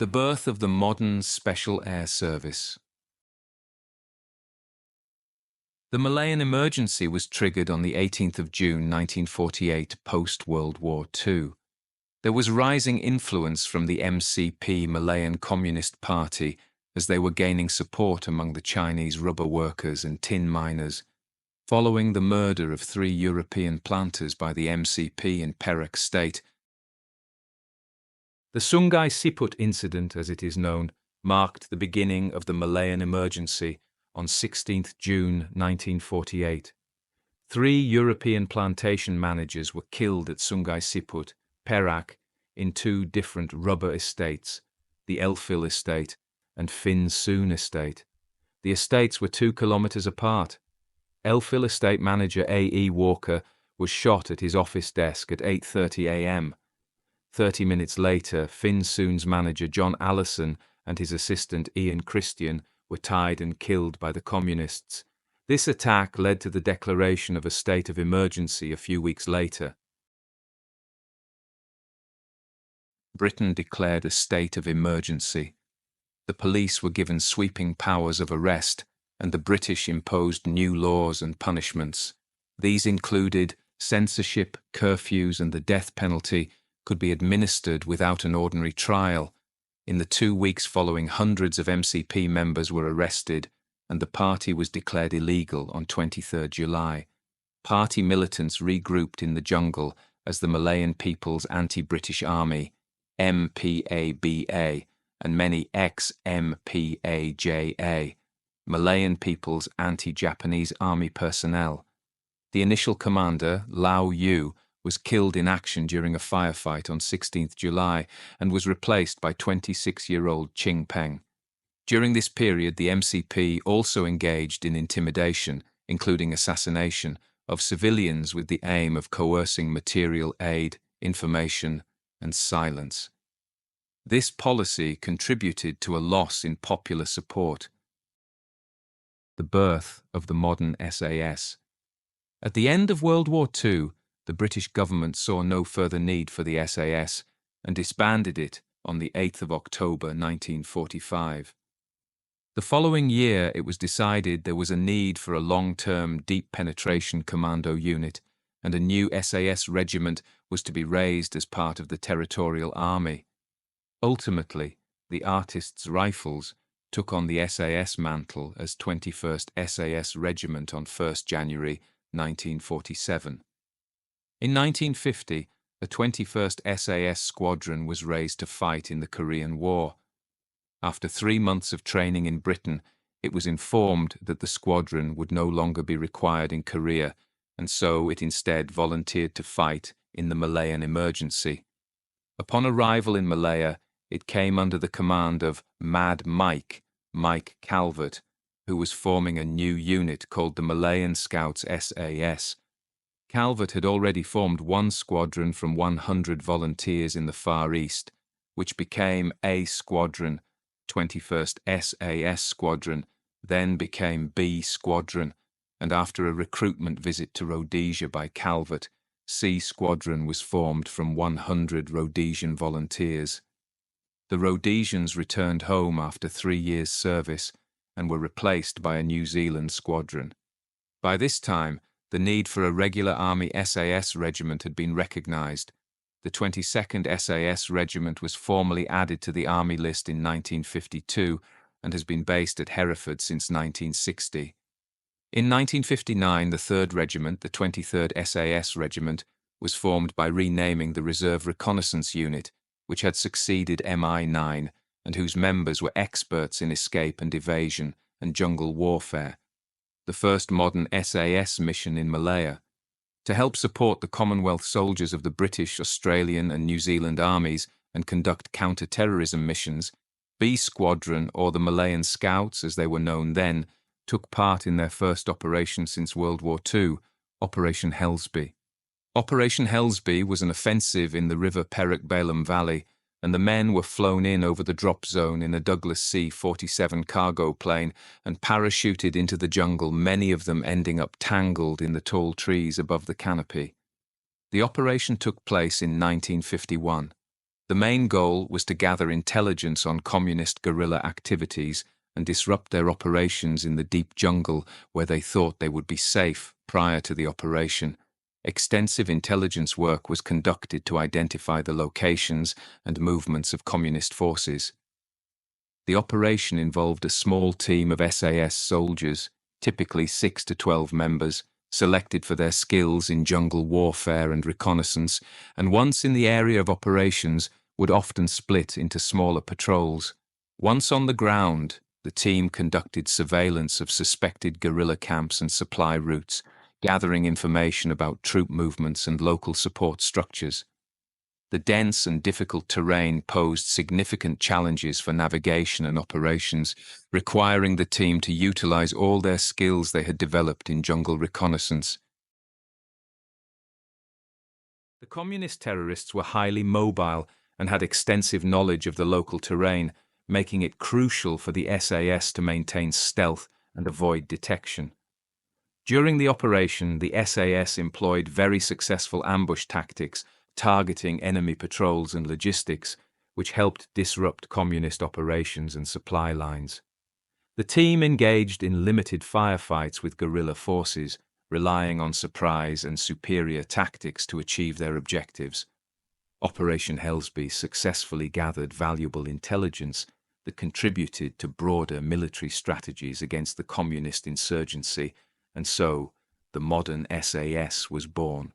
The birth of the modern Special Air Service. The Malayan emergency was triggered on the 18th of June 1948, post-World War II. There was rising influence from the MCP, Malayan Communist Party, as they were gaining support among the Chinese rubber workers and tin miners, following the murder of 3 European planters by the MCP in Perak State. The Sungai Siput incident, as it is known, marked the beginning of the Malayan emergency on 16th June 1948. 3 European plantation managers were killed at Sungai Siput, Perak, in 2 different rubber estates, the Elfil estate and Fin Soon estate. The estates were 2 kilometers apart. Elfil estate manager A.E. Walker was shot at his office desk at 8:30 a.m. 30 minutes later, Fin Soon's manager John Allison and his assistant Ian Christian were tied and killed by the communists. This attack led to the declaration of a state of emergency a few weeks later. Britain declared a state of emergency. The police were given sweeping powers of arrest, and the British imposed new laws and punishments. These included censorship, curfews, and the death penalty could be administered without an ordinary trial. In the 2 weeks following, hundreds of MCP members were arrested, and the party was declared illegal on 23 July. Party militants regrouped in the jungle as the Malayan People's Anti-British Army, MPABA, and many ex-MPAJA, Malayan People's Anti-Japanese Army personnel. The initial commander, Lau Yu, was killed in action during a firefight on 16th July and was replaced by 26-year-old Ching Peng. During this period, the MCP also engaged in intimidation, including assassination, of civilians with the aim of coercing material aid, information, and silence. This policy contributed to a loss in popular support. The birth of the modern S.A.S. At the end of World War II, the British government saw no further need for the S.A.S. and disbanded it on the 8th of October 1945. The following year, it was decided there was a need for a long-term deep penetration commando unit, and a new S.A.S. regiment was to be raised as part of the Territorial Army. Ultimately, the Artists' Rifles took on the S.A.S. mantle as 21st S.A.S. Regiment on 1st January 1947. In 1950, the 21st S.A.S. Squadron was raised to fight in the Korean War. After 3 months of training in Britain, it was informed that the squadron would no longer be required in Korea, and so it instead volunteered to fight in the Malayan emergency. Upon arrival in Malaya, it came under the command of Mad Mike Calvert, who was forming a new unit called the Malayan Scouts S.A.S. Calvert had already formed 1 squadron from 100 volunteers in the Far East, which became A Squadron. 21st S.A.S. Squadron then became B Squadron, and after a recruitment visit to Rhodesia by Calvert, C Squadron was formed from 100 Rhodesian volunteers. The Rhodesians returned home after 3 years' service and were replaced by a New Zealand squadron. By this time, the need for a regular Army S.A.S. regiment had been recognised. The 22nd S.A.S. Regiment was formally added to the Army list in 1952 and has been based at Hereford since 1960. In 1959, the 3rd Regiment, the 23rd S.A.S. Regiment, was formed by renaming the Reserve Reconnaissance Unit, which had succeeded MI9 and whose members were experts in escape and evasion and jungle warfare. The first modern S.A.S. mission in Malaya. To help support the Commonwealth soldiers of the British, Australian and New Zealand armies and conduct counter-terrorism missions, B Squadron, or the Malayan Scouts as they were known then, took part in their first operation since World War II, Operation Hellsby. Operation Hellsby was an offensive in the River Perak-Balaam Valley, and the men were flown in over the drop zone in a Douglas C-47 cargo plane and parachuted into the jungle, many of them ending up tangled in the tall trees above the canopy. The operation took place in 1951. The main goal was to gather intelligence on communist guerrilla activities and disrupt their operations in the deep jungle where they thought they would be safe prior to the operation. Extensive intelligence work was conducted to identify the locations and movements of communist forces. The operation involved a small team of S.A.S. soldiers, typically 6 to 12 members, selected for their skills in jungle warfare and reconnaissance, and once in the area of operations, would often split into smaller patrols. Once on the ground, the team conducted surveillance of suspected guerrilla camps and supply routes, gathering information about troop movements and local support structures. The dense and difficult terrain posed significant challenges for navigation and operations, requiring the team to utilize all their skills they had developed in jungle reconnaissance. The communist terrorists were highly mobile and had extensive knowledge of the local terrain, making it crucial for the S.A.S. to maintain stealth and avoid detection. During the operation, the S.A.S. employed very successful ambush tactics, targeting enemy patrols and logistics, which helped disrupt communist operations and supply lines. The team engaged in limited firefights with guerrilla forces, relying on surprise and superior tactics to achieve their objectives. Operation Hellsby successfully gathered valuable intelligence that contributed to broader military strategies against the communist insurgency, and so the modern S.A.S. was born.